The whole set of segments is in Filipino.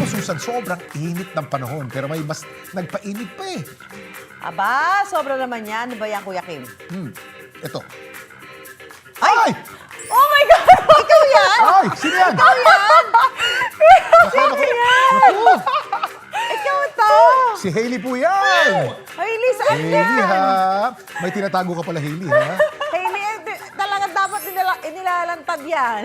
Susan, sobrang init ng panahon, pero may mas nagpainit pa eh. Aba, sobra naman yan. Ano ba yan, Kuya Kim? Ito. Ay! Ay! Oh my God! Ikaw yan? Ay! Sino yan? Ikaw yan? Naku, naku. Ikaw to! Si Hailey po yan! Hailey, saan Hailey yan? ha? May tinatago ka pala, Hailey ha? Hailey, talaga dapat inilalantad yan.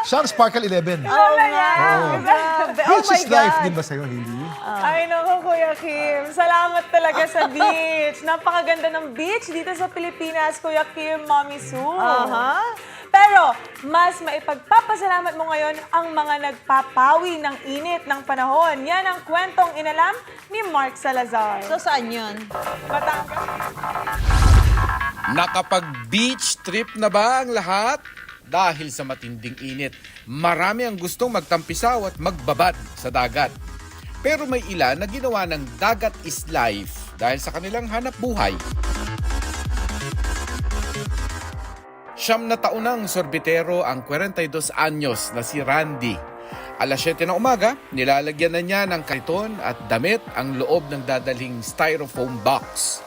Siyang Sparkle 11. Oo nga. Oo. Grabe. Oh Beach my is life God. din ba sa'yo, Hailey? Ay, naku, Kuya Kim. Salamat talaga sa beach. Napakaganda ng beach dito sa Pilipinas, Kuya Kim, Mommy Sue. Aha. Pero, mas maipagpapasalamat mo ngayon ang mga nagpapawi ng init ng panahon. Yan ang kwentong inalam ni Mark Salazar. So, saan yun? Batangas. Nakapag-beach trip na ba ang lahat? Dahil sa matinding init, marami ang gustong magtampisaw at magbabad sa dagat. Pero may ilan na ginawa ng dagat is life dahil sa kanilang hanap buhay. 9 na taon ng sorbitero ang 42 anyos na si Randy. Alas 7 ng umaga, nilalagyan na niya ng kariton at damit ang loob ng dadalhing styrofoam box.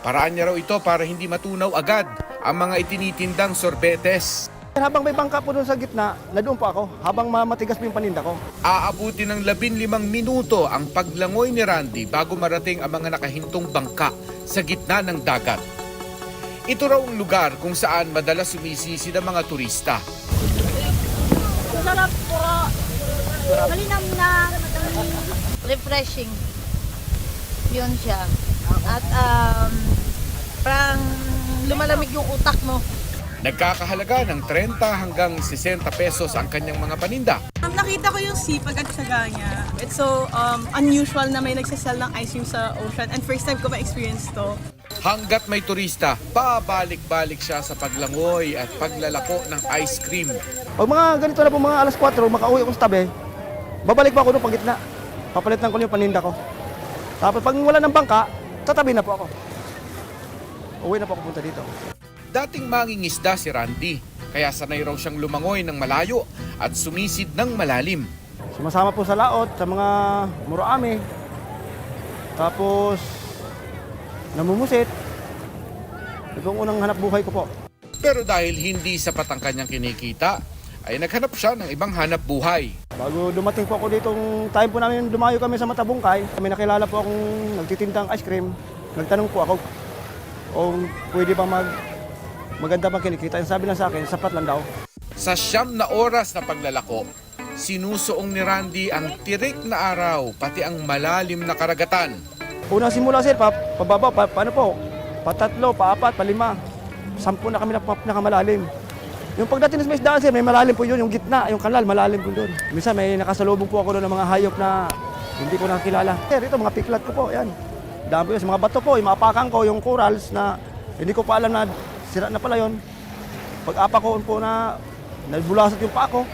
Paraan niya raw ito para hindi matunaw agad ang mga itinitindang sorbetes. Habang may bangka po doon sa gitna, na doon po ako, habang matigas po yung paninda ko. Aabuti ng 15 minuto ang paglangoy ni Randy bago marating ang mga nakahintong bangka sa gitna ng dagat. Ito raw ang lugar kung saan madalas sumisisi ng mga turista. Sarap po. Malinam na, refreshing. Yun siya. At parang lumalamig yung utak mo. Nagkakahalaga ng 30 hanggang 60 pesos ang kanyang mga paninda. Nakita ko yung sipag at syaga niya. It's so unusual na may nagsasell ng ice cream sa ocean and first time ko ma-experience to. Hanggat may turista, pabalik-balik siya sa paglangoy at paglalako ng ice cream. Pag mga ganito na po, mga alas 4, makauwi ako sa tabi, babalik pa ako doon pag gitna. Papalitan ko yung paninda ko. Tapos pag wala ng bangka, tatabi na po ako. Uwi na po ako punta dito. Dating mangingisda si Randy, kaya sanay raw siyang lumangoy ng malayo at sumisid ng malalim. Sumasama po sa laot, sa mga muraame. Tapos, namumusit. Ito ang unang hanap buhay ko po. Pero dahil hindi sapat ang kanyang kinikita, ay naghanap siya ng ibang hanap buhay. Bago dumating po ako ditong time po namin, dumayo kami sa Matabungkay. May nakilala po akong nagtitindang ice cream. Nagtanong po ako, o pwede ba maganda bang kinikita? Sabi lang sa akin, sapat lang daw. Sa 9 na oras na paglalako, sinusuong ni Randy ang tirik na araw, pati ang malalim na karagatan. Unang simula sir, pababa, paano po? Patatlo, paapat, palima. 10 na kami na pinakamalalim. Yung pagdating sa isdaan sir, may malalim po yun. Yung gitna, yung kanal, malalim po doon. Minsan may nakasalubong po ako doon ng mga hayop na hindi ko nakilala. Sir, ito mga piklat ko po, yan. Dami po yun, sa mga bato po, yung maapakan ko, yung corals na hindi ko pa alam na sira na pala yun. Pag-apa ko po na nagbulasot yung paa ko,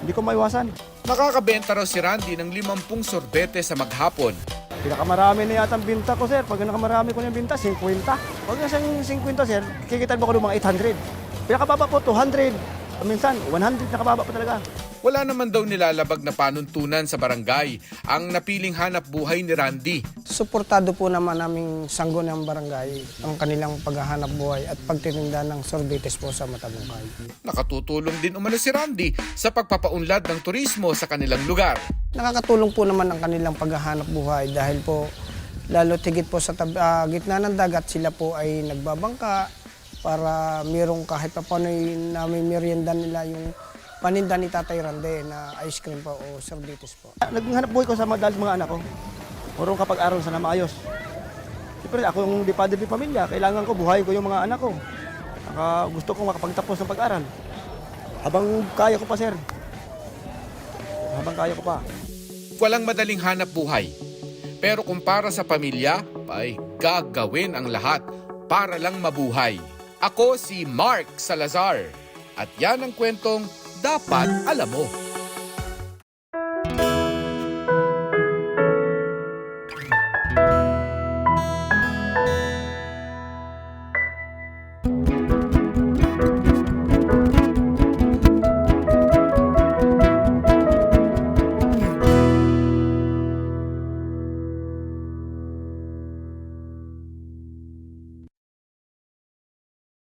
hindi ko maiwasan. Nakakabenta raw si Randy ng 50 sorbete sa maghapon. Pinakamarami na yata ang binta ko, sir. Pag nakamarami ko na yung binta, 50. Pag nasa 50, sir, kikitan mo ko ng mga 800. Pinakababa po, 200. Minsan, 100 nakababa pa talaga. Wala naman daw nilalabag na panuntunan sa barangay ang napiling hanap buhay ni Randy. Suportado po naman naming sanggo ng barangay ang kanilang paghahanap buhay at pagtitinda ng sorbetes po sa Matabungkay. Nakatutulong din umano si Randy sa pagpapaunlad ng turismo sa kanilang lugar. Nakakatulong po naman ang kanilang paghahanap buhay dahil po lalo tigit po sa gitna ng dagat sila po ay nagbabangka para mayroong kahit pa paano namin merienda nila yung paninda ni Tatay Rande na ice cream po o sorbetes po. Naghanap buhay ko sa mga anak ko. Marunong kapag-aral sana maayos. Siyempre, ako yung padre de pamilya. Kailangan ko buhay ko yung mga anak ko. Gusto ko makapagtapos ng pag-aral. Habang kaya ko pa, sir. Habang kaya ko pa. Walang madaling hanap buhay. Pero kung para sa pamilya, ay gagawin ang lahat para lang mabuhay. Ako si Mark Salazar. At yan ang kwentong dapat alam mo.